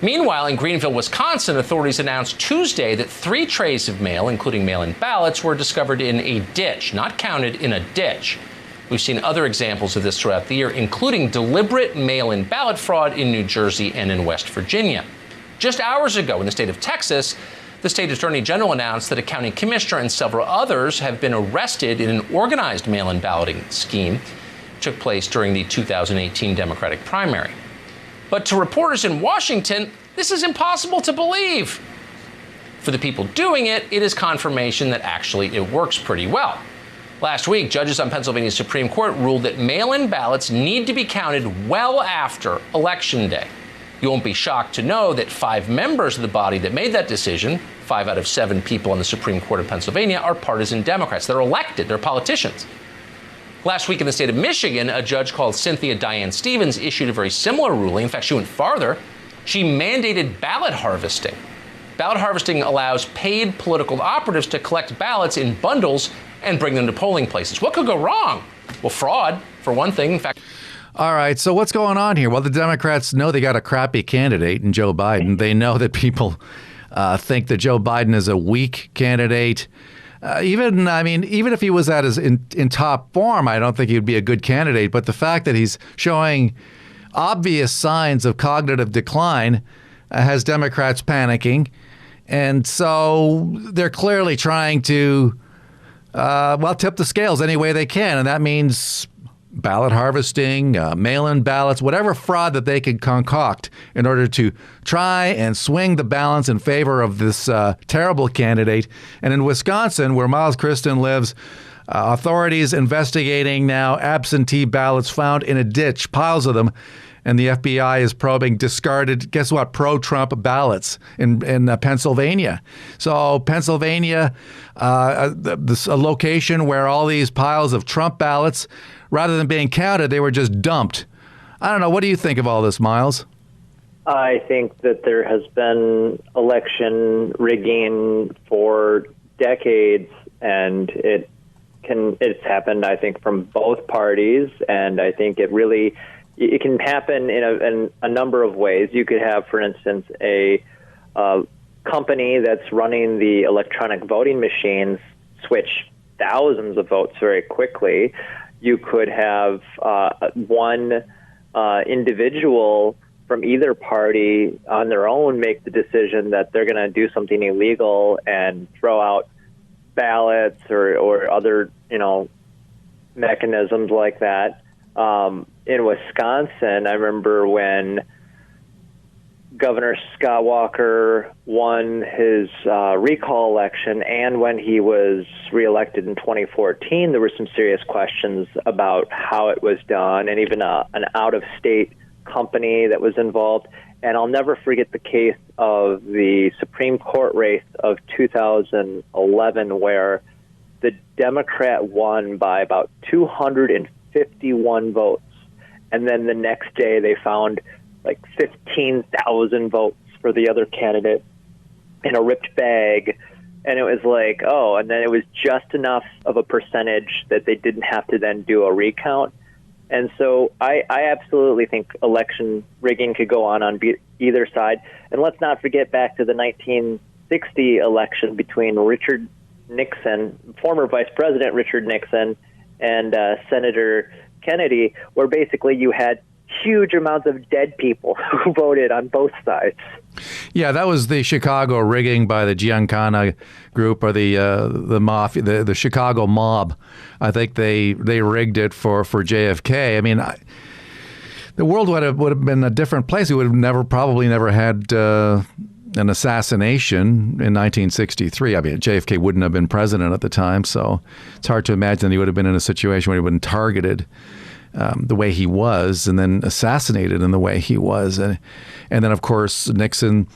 Meanwhile, in Greenville, Wisconsin, authorities announced Tuesday that 3 trays of mail, including mail-in ballots, were discovered in a ditch, not counted in a ditch. We've seen other examples of this throughout the year, including deliberate mail-in ballot fraud in New Jersey and in West Virginia. Just hours ago in the state of Texas, the state attorney general announced that a county commissioner and several others have been arrested in an organized mail-in balloting scheme that took place during the 2018 Democratic primary. But to reporters in Washington, this is impossible to believe. For the people doing it, it is confirmation that actually it works pretty well. Last week, judges on Pennsylvania's Supreme Court ruled that mail-in ballots need to be counted well after Election Day. You won't be shocked to know that 5 members of the body that made that decision, 5 out of 7 people on the Supreme Court of Pennsylvania, are partisan Democrats. They're elected. They're politicians. Last week in the state of Michigan, a judge called Cynthia Diane Stevens issued a very similar ruling. In fact, she went farther. She mandated ballot harvesting. Ballot harvesting allows paid political operatives to collect ballots in bundles and bring them to polling places. What could go wrong? Well, fraud, for one thing. In fact, all right, so what's going on here? Well, the Democrats know they got a crappy candidate in Joe Biden. They know that people think that Joe Biden is a weak candidate. Even if he was at his in top form, I don't think he'd be a good candidate. But the fact that he's showing obvious signs of cognitive decline has Democrats panicking. And so they're clearly trying to, tip the scales any way they can. And that means ballot harvesting, mail-in ballots, whatever fraud that they can concoct in order to try and swing the balance in favor of this terrible candidate. And in Wisconsin, where Miles Kristen lives, authorities investigating now absentee ballots found in a ditch, piles of them. And the FBI is probing discarded, guess what, pro-Trump ballots in Pennsylvania. So Pennsylvania, a location where all these piles of Trump ballots, rather than being counted, they were just dumped. I don't know. What do you think of all this, Miles? I think that there has been election rigging for decades, and it's happened, I think, from both parties, and I think it can happen in a number of ways. You could have, for instance, a company that's running the electronic voting machines switch thousands of votes very quickly. You could have one individual from either party on their own make the decision that they're going to do something illegal and throw out ballots or other, mechanisms like that. In Wisconsin, I remember when Governor Scott Walker won his recall election, and when he was reelected in 2014, there were some serious questions about how it was done, and even an out-of-state company that was involved. And I'll never forget the case of the Supreme Court race of 2011, where the Democrat won by about 251 votes. And then the next day they found like 15,000 votes for the other candidate in a ripped bag. And it was like, and then it was just enough of a percentage that they didn't have to then do a recount. And so I absolutely think election rigging could go on either side. And let's not forget back to the 1960 election between Richard Nixon, former Vice President Richard Nixon, and Senator Kennedy, where basically you had huge amounts of dead people who voted on both sides. Yeah, that was the Chicago rigging by the Giancana group, or the mafia, the Chicago mob. I think they rigged it for JFK. I mean, the world would have been a different place. We would have probably never had an assassination in 1963. I mean, JFK wouldn't have been president at the time, so it's hard to imagine that he would have been in a situation where he would have been targeted the way he was, and then assassinated in the way he was. And then, of course, Nixon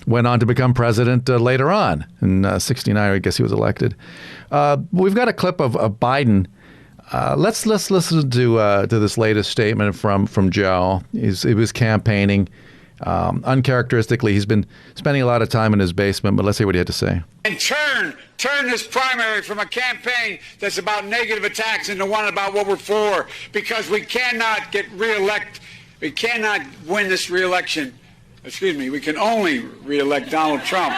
went on to become president later on. In 69, I guess he was elected. We've got a clip of Biden. Let's listen to this latest statement from Joe. He was campaigning. Uncharacteristically, he's been spending a lot of time in his basement, but let's hear what he had to say. And turn this primary from a campaign that's about negative attacks into one about what we're for, because we cannot get reelected. We cannot win this reelection excuse me, we can only reelect Donald Trump.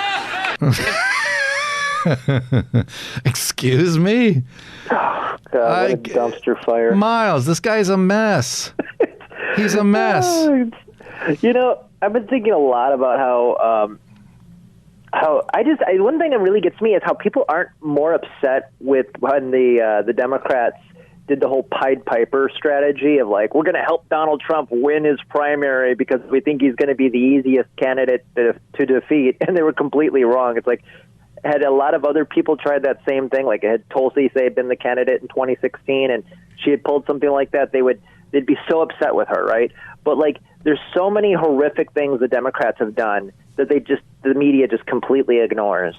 Excuse me? God, what a dumpster fire. Miles, this guy's a mess. He's a mess. You know, I've been thinking a lot about how one thing that really gets me is how people aren't more upset with when the Democrats did the whole Pied Piper strategy of like, we're going to help Donald Trump win his primary because we think he's going to be the easiest candidate to defeat, and they were completely wrong. It's like, had a lot of other people tried that same thing, like had Tulsi say been the candidate in 2016 and she had pulled something like that, they'd be so upset with her, right? But like, there's so many horrific things the Democrats have done that the media just completely ignores.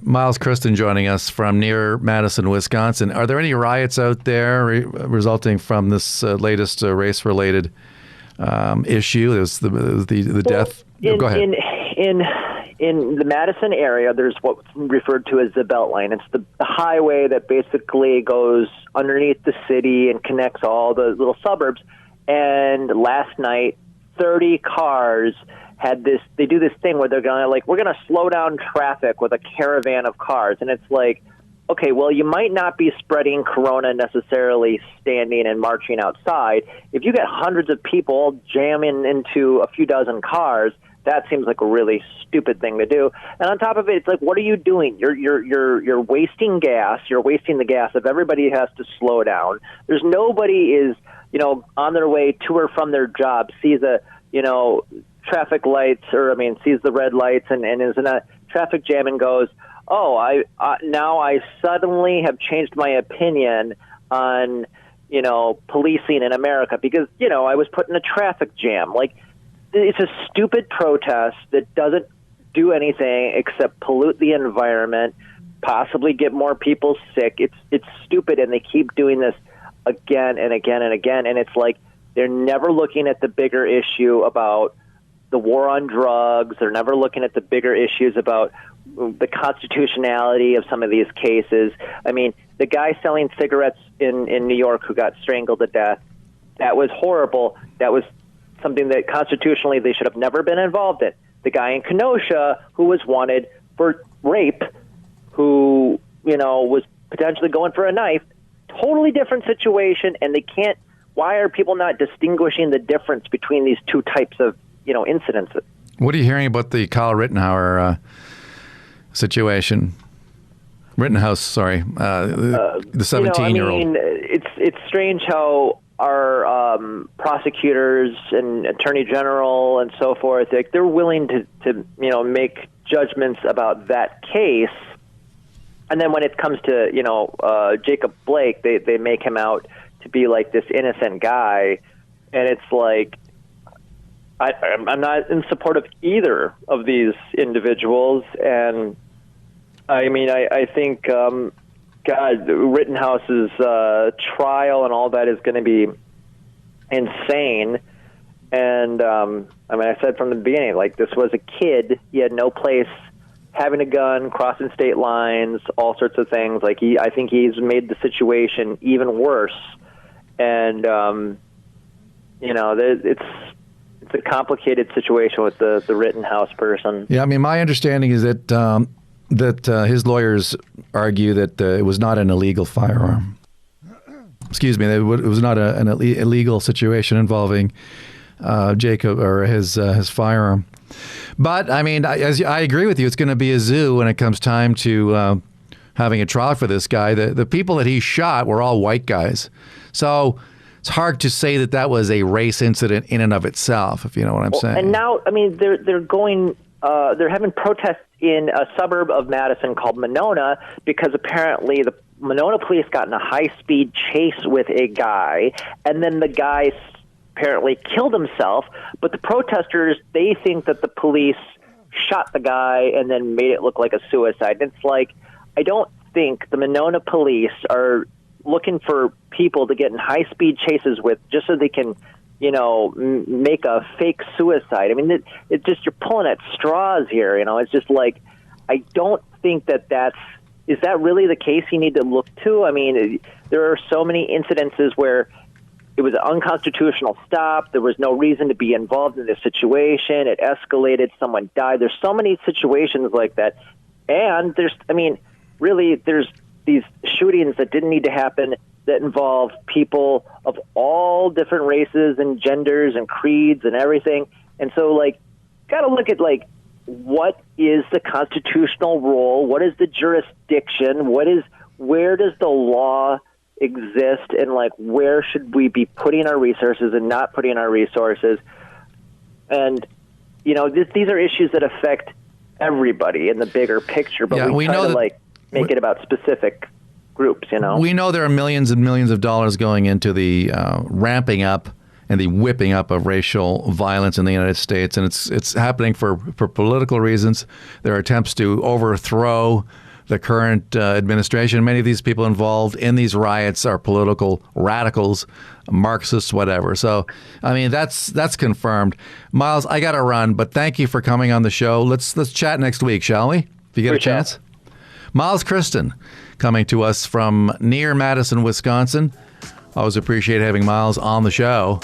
Miles Kristen joining us from near Madison, Wisconsin. Are there any riots out there resulting from this latest race-related issue? There's the death. Go ahead. In the Madison area, there's what's referred to as the Beltline. It's the highway that basically goes underneath the city and connects all the little suburbs. And last night, 30 cars had this. They do this thing where they're we're going to slow down traffic with a caravan of cars. And it's like, okay, well, you might not be spreading corona necessarily standing and marching outside. If you get hundreds of people jamming into a few dozen cars, that seems like a really stupid thing to do. And on top of it, it's like, what are you doing? You're wasting gas. You're wasting the gas if everybody has to slow down. There's nobody is, on their way to or from their job, sees traffic lights sees the red lights and is in a traffic jam and goes, oh, now I suddenly have changed my opinion on, policing in America because, I was put in a traffic jam. Like, it's a stupid protest that doesn't do anything except pollute the environment, possibly get more people sick. It's stupid, and they keep doing this again and again and again. And it's like they're never looking at the bigger issue about the war on drugs. They're never looking at the bigger issues about the constitutionality of some of these cases. I mean, the guy selling cigarettes in New York who got strangled to death, that was horrible. That was something that constitutionally they should have never been involved in. The guy in Kenosha who was wanted for rape, who, was potentially going for a knife, totally different situation, and they can't. Why are people not distinguishing the difference between these two types of, incidents? What are you hearing about the Kyle Rittenhour situation? Rittenhouse, sorry, the 17-year-old. It's strange how our prosecutors and attorney general and so forth, they're willing to make judgments about that case, and then when it comes to Jacob Blake, they make him out to be like this innocent guy, and it's like I'm not in support of either of these individuals, and I think Rittenhouse's trial and all that is going to be insane. And I said from the beginning, like, this was a kid. He had no place having a gun, crossing state lines, all sorts of things. Like, I think he's made the situation even worse. And it's a complicated situation with the Rittenhouse person. Yeah, my understanding is that his lawyers argue that it was not an illegal firearm. Excuse me, it was not an illegal situation involving Jacob or his firearm. But I agree with you. It's going to be a zoo when it comes time to having a trial for this guy. The people that he shot were all white guys, so it's hard to say that was a race incident in and of itself, if you know what I'm saying. And now, they're going. They're having protests in a suburb of Madison called Monona because apparently the Monona police got in a high-speed chase with a guy, and then the guy apparently killed himself. But the protesters, they think that the police shot the guy and then made it look like a suicide. And it's like, I don't think the Monona police are looking for people to get in high-speed chases with just so they can make a fake suicide. It's just, you're pulling at straws here. It's just like, I don't think is that really the case you need to look to? There are so many incidences where it was an unconstitutional stop. There was no reason to be involved in this situation. It escalated. Someone died. There's so many situations like that. And there's these shootings that didn't need to happen that involve people of all different races and genders and creeds and everything. And so, like, got to look at, like, what is the constitutional role? What is the jurisdiction? Where does the law exist? And, like, where should we be putting our resources and not putting our resources? And, you know, these are issues that affect everybody in the bigger picture, but we try to make it about specific groups, you know. We know there are millions and millions of dollars going into the ramping up and the whipping up of racial violence in the United States, and it's happening for political reasons. There are attempts to overthrow the current administration. Many of these people involved in these riots are political radicals, Marxists, whatever. So, I mean, that's confirmed. Miles, I got to run, but thank you for coming on the show. Let's chat next week, shall we? If you get a chance. Miles Kristen, coming to us from near Madison, Wisconsin. Always appreciate having Miles on the show.